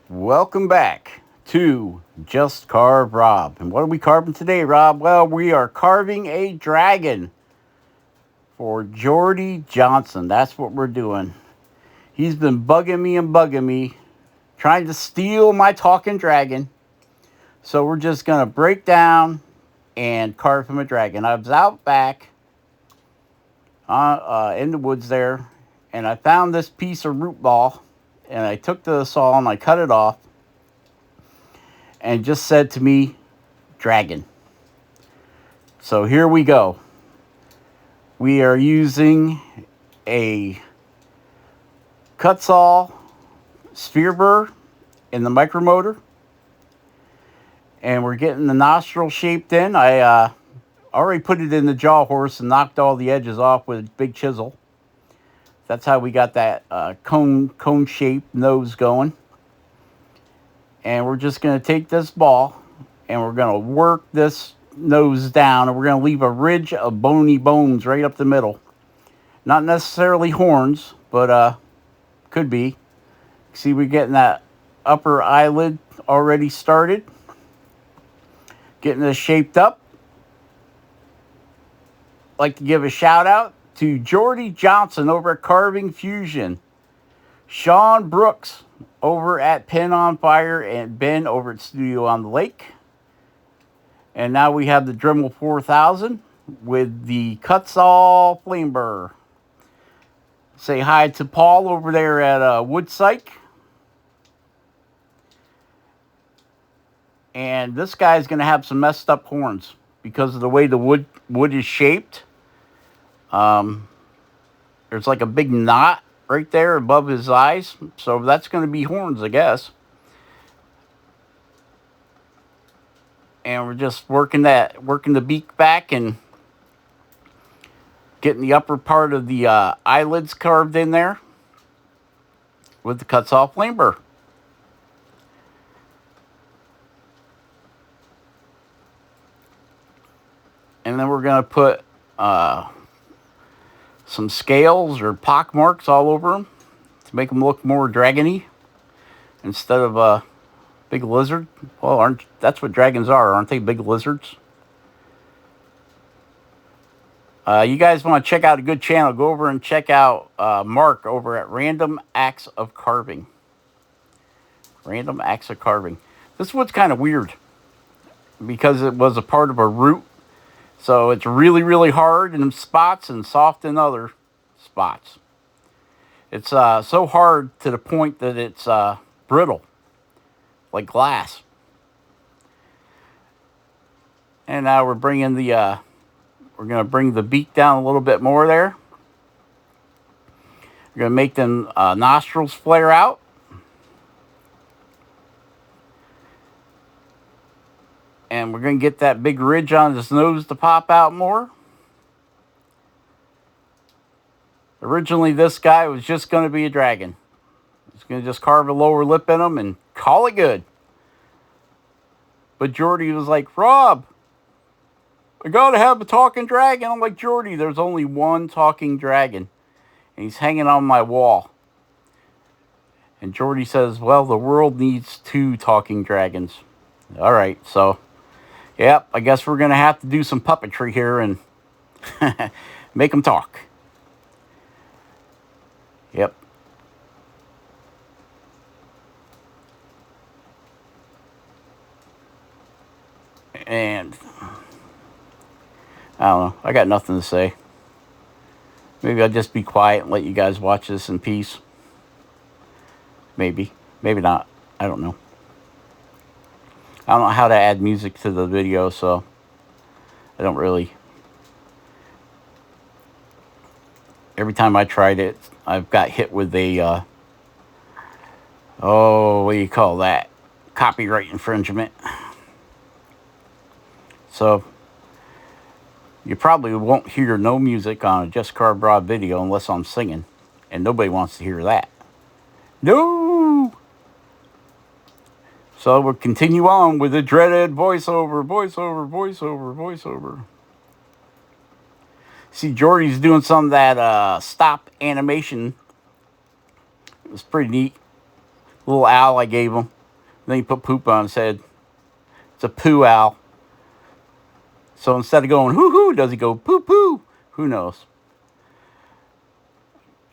Welcome back to Just Carve Rob. And what are we carving today, Rob? Well, we are carving a dragon for Jordy Johnson. That's what we're doing. He's been bugging me, trying to steal my talking dragon. So we're just going to break down and carve him a dragon. I was out back in the woods there, and I found this piece of root ball, and I took the saw and I cut it off, and just said to me, dragon. So here we go. We are using a cut saw sphere burr in the micromotor, and we're getting the nostril shaped in. I already put it in the jaw horse and knocked all the edges off with a big chisel. That's how we got that cone shaped nose going. And we're just going to take this ball and we're going to work this nose down, and we're going to leave a ridge of bony bones right up the middle. Not necessarily horns, but could be. See, we're getting that upper eyelid already started. Getting this shaped up. I'd like to give a shout out to Jordy Johnson over at Carving Fusion. Sean Brooks over at Pen on Fire, and Ben over at Studio on the Lake. And now we have the Dremel 4000 with the cut saw flame burr. Say hi to Paul over there at Wood Psych. And this guy's going to have some messed up horns because of the way the wood is shaped. There's like a big knot right there above his eyes. So that's going to be horns, I guess. And we're just working the beak back and getting the upper part of the eyelids carved in there with the cut saw flame burr. And then we're going to put some scales or pock marks all over them to make them look more dragony instead of a big lizard. Well, that's what dragons are, aren't they? Big lizards. You guys want to check out a good channel, go over and check out Mark over at Random Acts of Carving. Random Acts of Carving. This wood's kind of weird because it was a part of a root. So it's really, really hard in spots and soft in other spots. It's so hard to the point that it's brittle, like glass. And now we're bringing we're going to bring the beak down a little bit more there. We're going to make them nostrils flare out. And we're going to get that big ridge on his nose to pop out more. Originally, this guy was just going to be a dragon. He's going to just carve a lower lip in him and call it good. But Jordy was like, Rob, I got to have a talking dragon. I'm like, Jordy, there's only one talking dragon. And he's hanging on my wall. And Jordy says, well, the world needs 2 talking dragons. All right, so... yep, I guess we're going to have to do some puppetry here and make them talk. Yep. And I don't know. I got nothing to say. Maybe I'll just be quiet and let you guys watch this in peace. Maybe. Maybe not. I don't know. I don't know how to add music to the video, so I don't really. Every time I tried it, I've got hit with a, what do you call that? Copyright infringement. So you probably won't hear no music on a Just Carve Rob video unless I'm singing, and nobody wants to hear that. No! So we'll continue on with the dreaded voiceover. See, Jordy's doing some of that stop animation. It was pretty neat. Little owl I gave him. Then he put poop on his head. It's a poo owl. So instead of going hoo hoo, does he go poo poo? Who knows?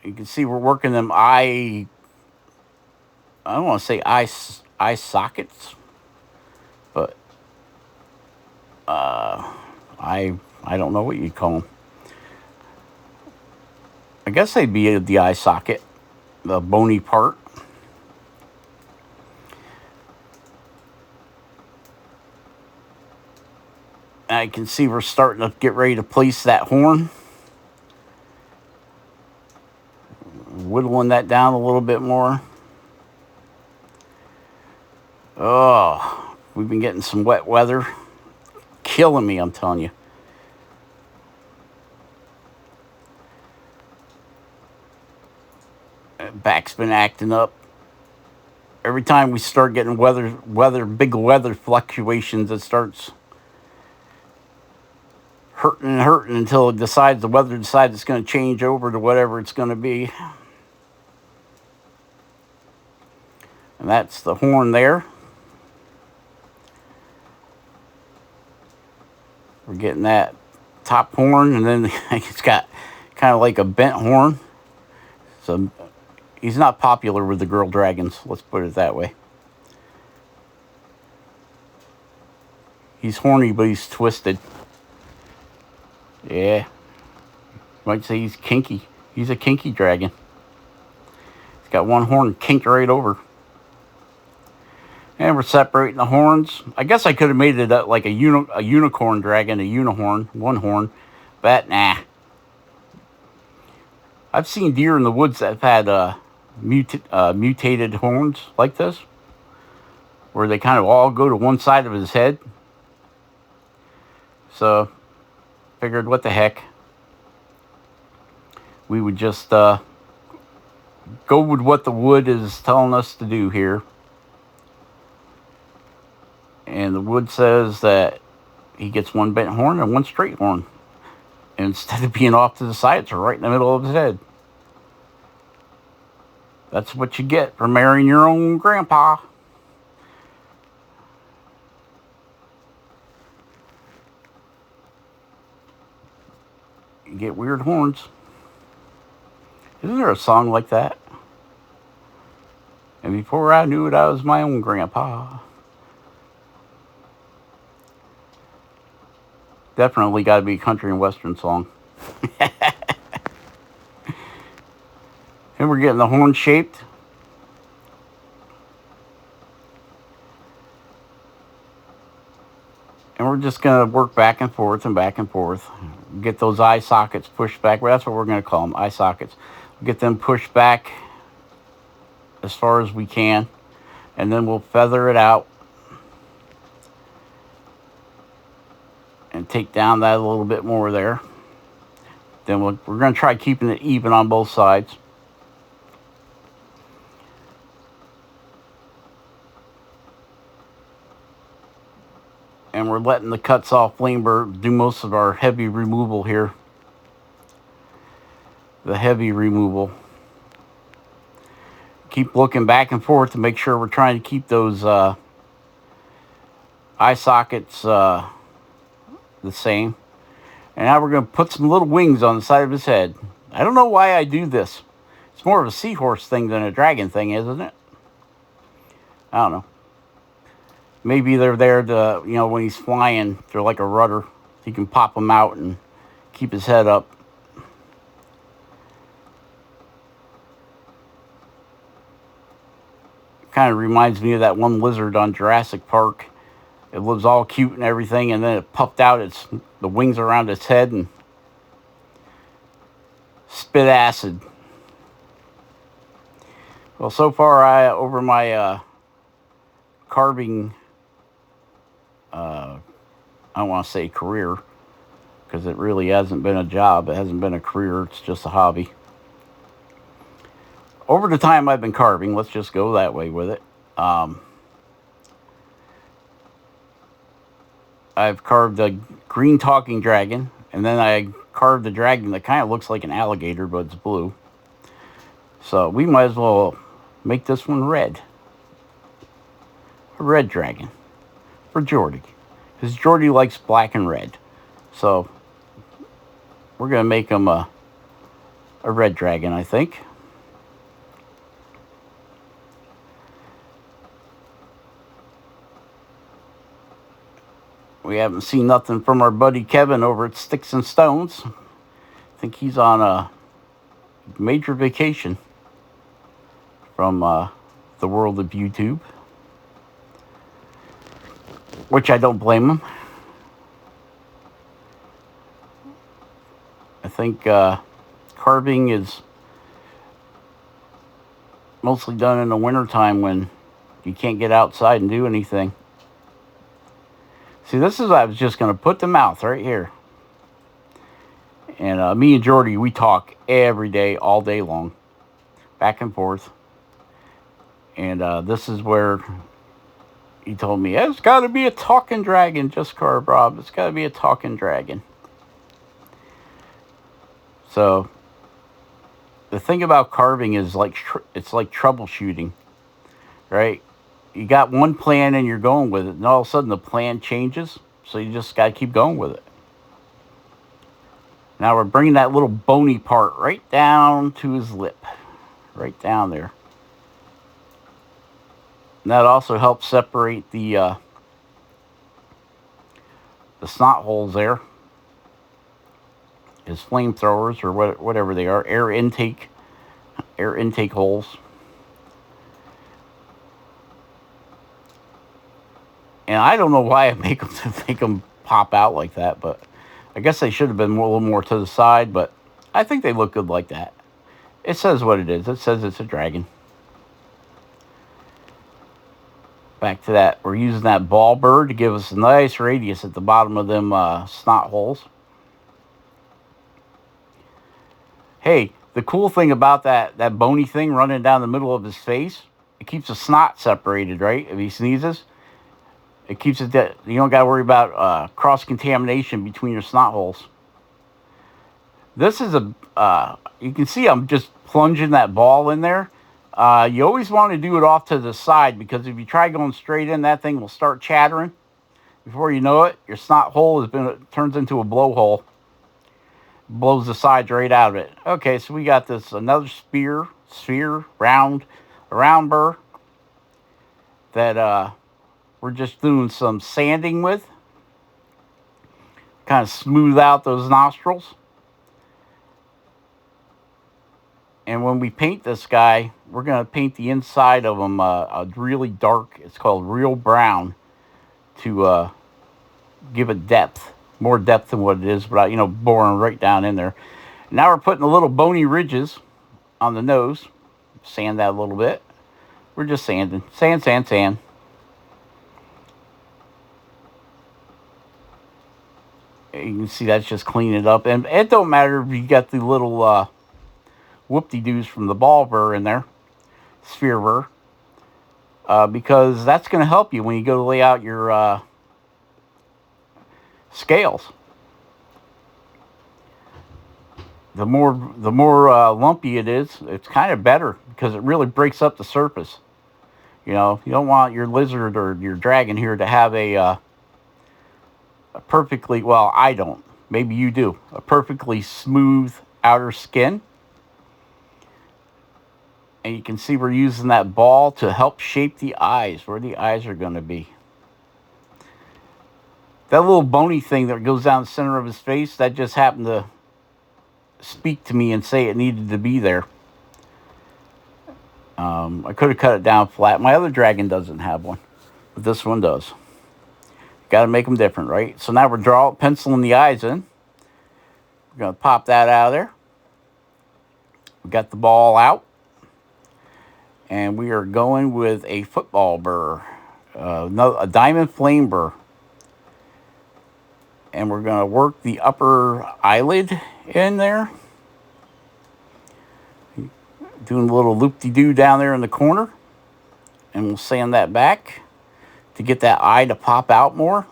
You can see we're working them I don't want to say eye sockets, but I don't know what you'd call them. I guess they'd be the eye socket, the bony part. And I can see we're starting to get ready to place that horn. Whittling that down a little bit more. Oh, we've been getting some wet weather. Killing me, I'm telling you. Back's been acting up. Every time we start getting big weather fluctuations, it starts hurting and hurting until the weather decides it's going to change over to whatever it's going to be. And that's the horn there. We're getting that top horn, and then it's got kind of like a bent horn. So he's not popular with the girl dragons, let's put it that way. He's horny, but he's twisted. Yeah. Might say he's kinky. He's a kinky dragon. He's got one horn kinked right over. And we're separating the horns. I guess I could have made it like a unicorn dragon, a unicorn, one horn. But nah. I've seen deer in the woods that have had mutated horns like this, where they kind of all go to one side of his head. So, figured what the heck. We would just go with what the wood is telling us to do here. And the wood says that he gets one bent horn and one straight horn. And instead of being off to the side, it's right in the middle of his head. That's what you get for marrying your own grandpa. You get weird horns. Isn't there a song like that? And before I knew it, I was my own grandpa. Definitely got to be a country and western song. And we're getting the horn shaped. And we're just going to work back and forth and back and forth. Get those eye sockets pushed back. Well, that's what we're going to call them, eye sockets. Get them pushed back as far as we can. And then we'll feather it out. And take down that a little bit more there. Then we're going to try keeping it even on both sides. And we're letting the cuts off limber do most of our heavy removal here. The heavy removal. Keep looking back and forth to make sure we're trying to keep those eye sockets the same. And now we're going to put some little wings on the side of his head. I don't know why I do this. It's more of a seahorse thing than a dragon thing, isn't it? I don't know. Maybe they're there to, when he's flying, they're like a rudder. He can pop them out and keep his head up. Kind of reminds me of that one lizard on Jurassic Park. It lives all cute and everything, and then it puffed out the wings around its head and spit acid. Well, so far, over my carving, I don't want to say career, because it really hasn't been a job. It hasn't been a career. It's just a hobby. Over the time I've been carving, let's just go that way with it. I've carved a green talking dragon, and then I carved a dragon that kind of looks like an alligator, but it's blue. So we might as well make this one red. a red dragon for Jordy. Because Jordy likes black and red. So we're going to make him a red dragon, I think. We haven't seen nothing from our buddy Kevin over at Sticks and Stones. I think he's on a major vacation from the world of YouTube, which I don't blame him. I think carving is mostly done in the wintertime when you can't get outside and do anything. See, this is, I was just going to put the mouth right here. And me and Jordy, we talk every day, all day long, back and forth. And this is where he told me, it's got to be a talking dragon, just carved, Rob. It's got to be a talking dragon. So the thing about carving is like it's like troubleshooting, right? You got one plan and you're going with it, and all of a sudden the plan changes, so you just got to keep going with it. Now we're bringing that little bony part right down to his lip, right down there. And that also helps separate the snot holes there, his flamethrowers or whatever they are, air intake holes. And I don't know why I make them pop out like that, but I guess they should have been a little more to the side, but I think they look good like that. It says what it is. It says it's a dragon. Back to that. We're using that ball burr to give us a nice radius at the bottom of them snot holes. Hey, the cool thing about that bony thing running down the middle of his face, it keeps the snot separated, right? If he sneezes, it keeps it dead. You don't got to worry about cross-contamination between your snot holes. This is you can see I'm just plunging that ball in there. You always want to do it off to the side, because if you try going straight in, that thing will start chattering. Before you know it, your snot hole turns into a blowhole. Blows the sides right out of it. Okay, so we got this another sphere, round burr that we're just doing some sanding with. Kind of smooth out those nostrils. And when we paint this guy, we're going to paint the inside of him a really dark, it's called real brown, to give it depth. More depth than what it is, without, boring right down in there. Now we're putting the little bony ridges on the nose. Sand that a little bit. We're just sanding. Sand. You can see that's just cleaning it up. And it don't matter if you got the little whoop-de-doos from the ball burr in there, sphere burr, because that's going to help you when you go to lay out your scales. The more lumpy it is, it's kind of better, because it really breaks up the surface. You don't want your lizard or your dragon here to have a perfectly, well, I don't, maybe you do, a perfectly smooth outer skin. And you can see we're using that ball to help shape the eyes, where the eyes are going to be. That little bony thing that goes down the center of his face, that just happened to speak to me and say it needed to be there. I could have cut it down flat. My other dragon doesn't have one, but this one does. Got to make them different, right? So now we're penciling the eyes in. We're going to pop that out of there. We got the ball out. And we are going with a football burr, a diamond flame burr. And we're going to work the upper eyelid in there. Doing a little loop-de-doo down there in the corner. And we'll sand that back to get that eye to pop out more.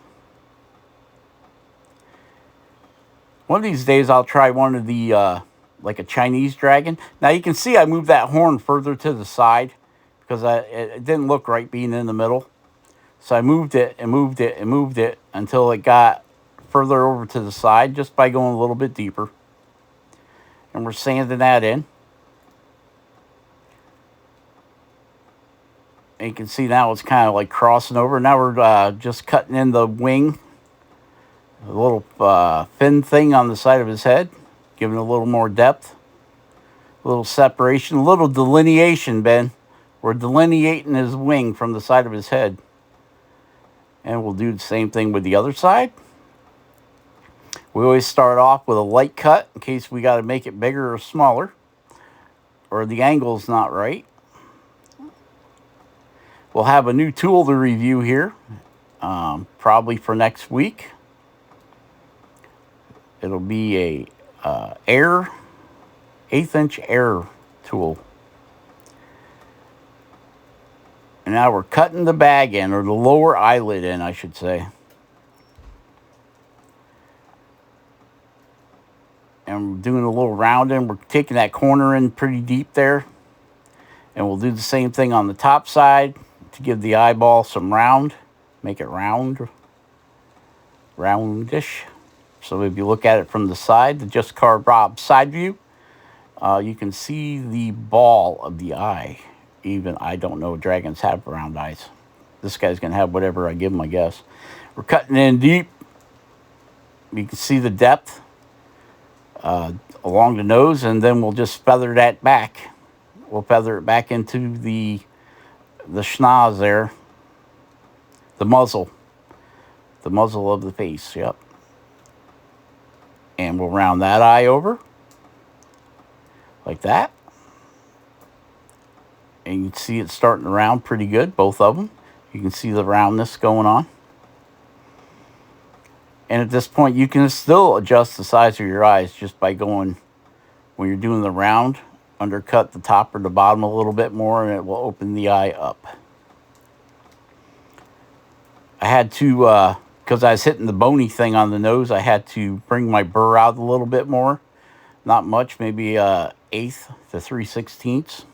One of these days I'll try one of the, like a Chinese dragon. Now you can see I moved that horn further to the side, because it didn't look right being in the middle. So I moved it and moved it and moved it until it got further over to the side just by going a little bit deeper. And we're sanding that in. And you can see now it's kind of like crossing over. Now we're just cutting in the wing, a little fin thing on the side of his head, giving a little more depth, a little separation, a little delineation, Ben. We're delineating his wing from the side of his head. And we'll do the same thing with the other side. We always start off with a light cut in case we got to make it bigger or smaller, or the angle's not right. We'll have a new tool to review here, probably for next week. It'll be a 1/8" air tool. And now we're cutting the bag in, or the lower eyelid in, I should say. And we're doing a little rounding. We're taking that corner in pretty deep there. And we'll do the same thing on the top side to give the eyeball some round. Make it round. Roundish. So if you look at it from the side, the Just Carved Rob side view, you can see the ball of the eye. Even, I don't know, dragons have round eyes. This guy's going to have whatever I give him, I guess. We're cutting in deep. You can see the depth along the nose, and then we'll just feather that back. We'll feather it back into the schnoz there. The muzzle of the face, yep. And we'll round that eye over, like that. And you can see it starting to round pretty good, both of them. You can see the roundness going on. And at this point, you can still adjust the size of your eyes just by going, when you're doing the round, undercut the top or the bottom a little bit more, and it will open the eye up. I had to, because I was hitting the bony thing on the nose, I had to bring my burr out a little bit more. Not much, maybe 1/8 to 3/16.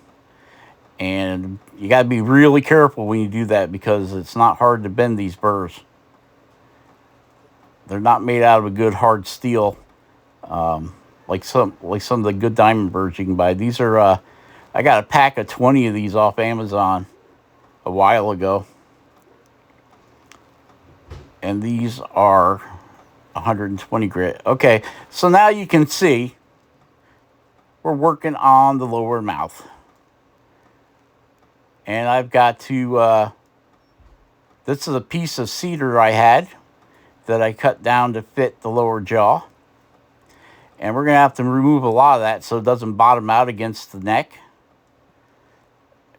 And you got to be really careful when you do that, because it's not hard to bend these burrs. They're not made out of a good hard steel, like some of the good diamond burrs you can buy. These are, I got a pack of 20 of these off Amazon a while ago. And these are 120 grit. Okay, so now you can see we're working on the lower mouth. And I've got to, this is a piece of cedar I had that I cut down to fit the lower jaw. And we're going to have to remove a lot of that so it doesn't bottom out against the neck.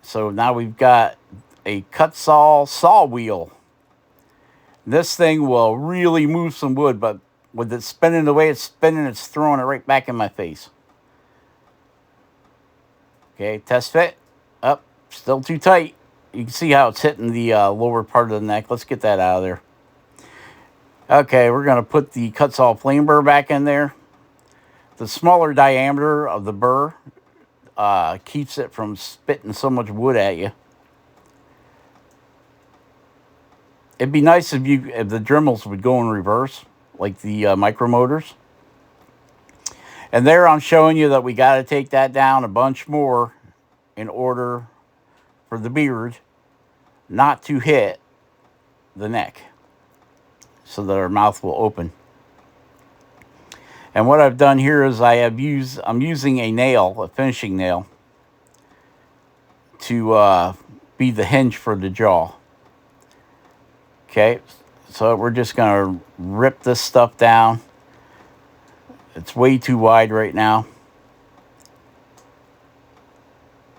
So now we've got a cut saw wheel. This thing will really move some wood, but with it spinning the way it's spinning, it's throwing it right back in my face. Okay, test fit. Up, still too tight. You can see how it's hitting the lower part of the neck. Let's get that out of there. Okay, we're going to put the cut saw flame burr back in there. The smaller diameter of the burr keeps it from spitting so much wood at you. It'd be nice if the Dremels would go in reverse, like the micro motors. And there I'm showing you that we got to take that down a bunch more in order for the beard not to hit the neck, so that our mouth will open. And what I've done here is I'm using a nail, a finishing nail, to be the hinge for the jaw. Okay, so we're just going to rip this stuff down. It's way too wide right now.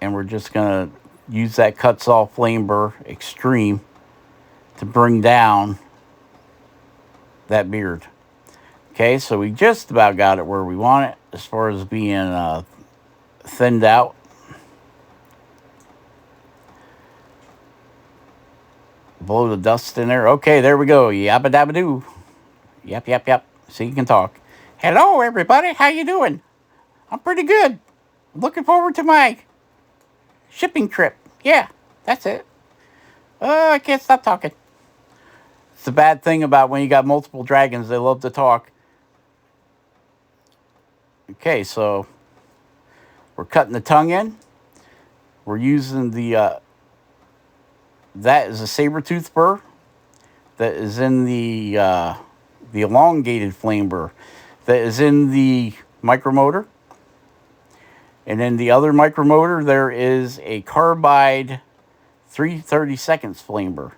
And we're just going to use that cut saw flame burr extreme to bring down that beard. Okay, so we just about got it where we want it as far as being thinned out. Blow the dust in there. Okay, there we go. Yappa dabba doo. Yap, yap, yap. So you can talk. Hello, everybody. How you doing? I'm pretty good. Looking forward to my shipping trip. Yeah, that's it. I can't stop talking. It's the bad thing about when you got multiple dragons. They love to talk. Okay, so we're cutting the tongue in. We're using that is a saber-tooth burr that is in the elongated flame burr that is in the micromotor. And in the other micromotor, there is a carbide 3/32 flame burr.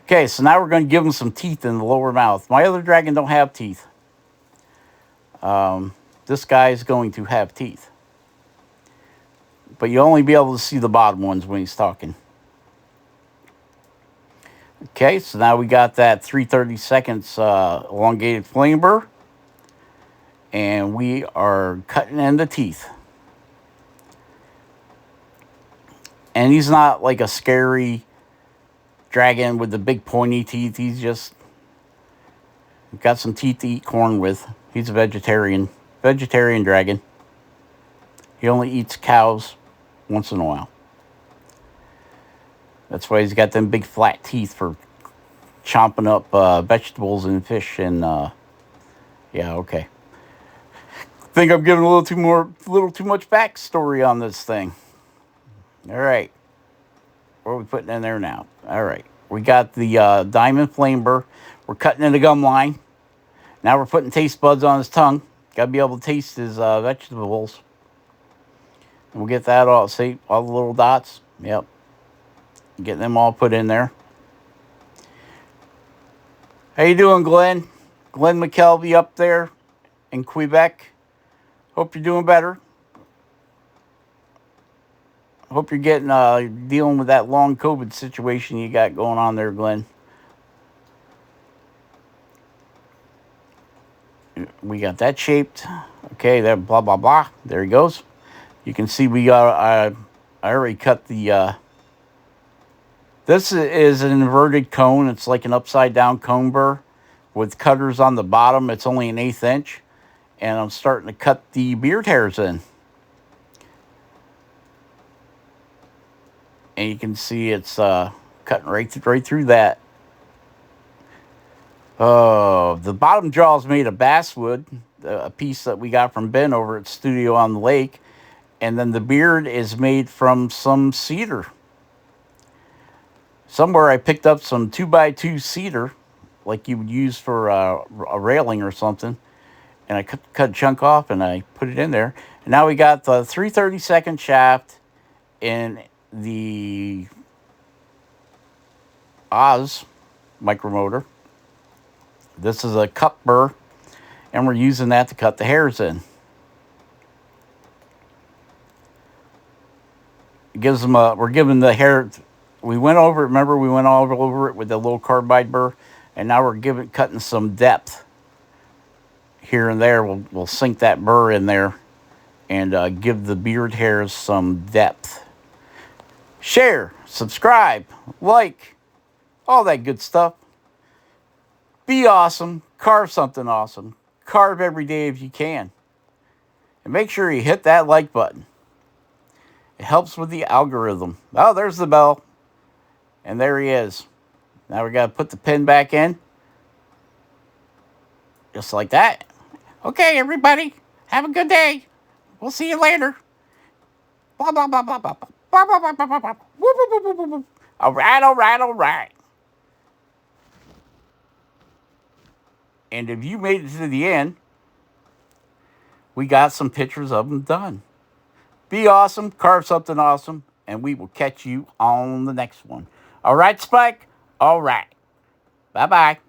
Okay, so now we're going to give them some teeth in the lower mouth. My other dragon don't have teeth. This guy is going to have teeth. But you'll only be able to see the bottom ones when he's talking. Okay, so now we got that 3/32 elongated flame burr. And we are cutting in the teeth. And he's not like a scary dragon with the big pointy teeth. He's just got some teeth to eat corn with. He's a vegetarian dragon. He only eats cows once in a while. That's why he's got them big flat teeth for chomping up vegetables and fish and yeah, okay. I think I'm giving a little too much backstory on this thing. All right. What are we putting in there now? All right. We got the diamond flame burr. We're cutting in the gum line. Now we're putting taste buds on his tongue. Got to be able to taste his vegetables. And we'll get that all, see, all the little dots. Yep. Get them all put in there. How you doing, Glenn? Glenn McKelvey up there in Quebec. Hope you're doing better. Hope you're getting dealing with that long COVID situation you got going on there, Glenn. We got that shaped. Okay, that blah blah blah. There he goes. You can see we got. I already cut the. This is an inverted cone. It's like an upside down cone burr with cutters on the bottom. It's only an 1/8 inch, and I'm starting to cut the beard hairs in. And you can see it's cutting right through that. Oh, the bottom jaw is made of basswood, a piece that we got from Ben over at Studio on the Lake. And then the beard is made from some cedar. Somewhere I picked up some 2x2 cedar, like you would use for a railing or something. And I cut a chunk off and I put it in there. And now we got the 3/32 shaft in the Oz micromotor. This is a cup burr, and we're using that to cut the hairs in. It gives them we're giving the hair, we went over it, remember we went all over it with the little carbide burr, and now we're cutting some depth here and there. We'll sink that burr in there and give the beard hairs some depth. Share, subscribe, like, all that good stuff. Be awesome. Carve something awesome. Carve every day if you can. And make sure you hit that like button. It helps with the algorithm. Oh, there's the bell. And there he is. Now we got to put the pin back in. Just like that. Okay, everybody. Have a good day. We'll see you later. Blah, blah, blah, blah, blah. Blah, blah, blah, blah, blah, blah. Woo, woo, woo, woo, woo. All right, all right, all right. And if you made it to the end, we got some pictures of them done. Be awesome, carve something awesome, and we will catch you on the next one. All right, Spike? All right. Bye-bye.